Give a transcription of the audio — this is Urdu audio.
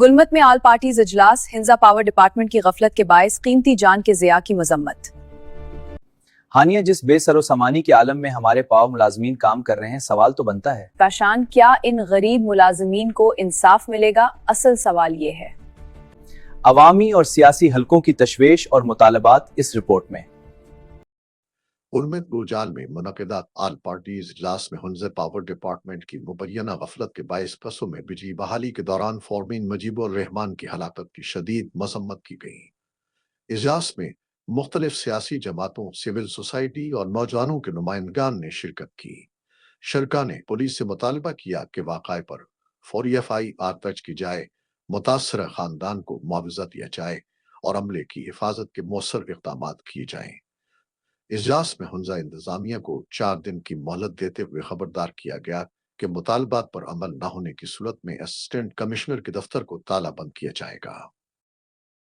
گلمت میں آل پارٹیز اجلاس، ہنزا پاور ڈپارٹمنٹ کی غفلت کے باعث قیمتی جان کے ضیاع کی مذمت۔ ہانیہ، جس بے سر و سامانی کے عالم میں ہمارے پاور ملازمین کام کر رہے ہیں، سوال تو بنتا ہے کاشان کیا ان غریب ملازمین کو انصاف ملے گا؟ اصل سوال یہ ہے۔ عوامی اور سیاسی حلقوں کی تشویش اور مطالبات اس رپورٹ میں۔ گلمت بوجال میں منعقدہ آل پارٹیز اجلاس میں ہنزا پاور ڈپارٹمنٹ کی مبینہ غفلت کے باعث بسوں میں بجلی بحالی کے دوران فورمین مجیب الرحمان کی ہلاکت کی شدید مذمت کی گئی۔ اجلاس میں مختلف سیاسی جماعتوں، سول سوسائٹی اور نوجوانوں کے نمائندگان نے شرکت کی۔ شرکا نے پولیس سے مطالبہ کیا کہ واقعے پر فوری FIR درج کی جائے، متاثرہ خاندان کو معاوضہ دیا جائے اور عملے کی حفاظت کے مؤثر اقدامات کیے جائیں۔ اجلاس میں ہنزا انتظامیہ کو 4 دن کی مہلت دیتے ہوئے خبردار کیا گیا کہ مطالبات پر عمل نہ ہونے کی صورت میں اسسٹنٹ کمشنر کے دفتر کو تالا بند کیا جائے گا۔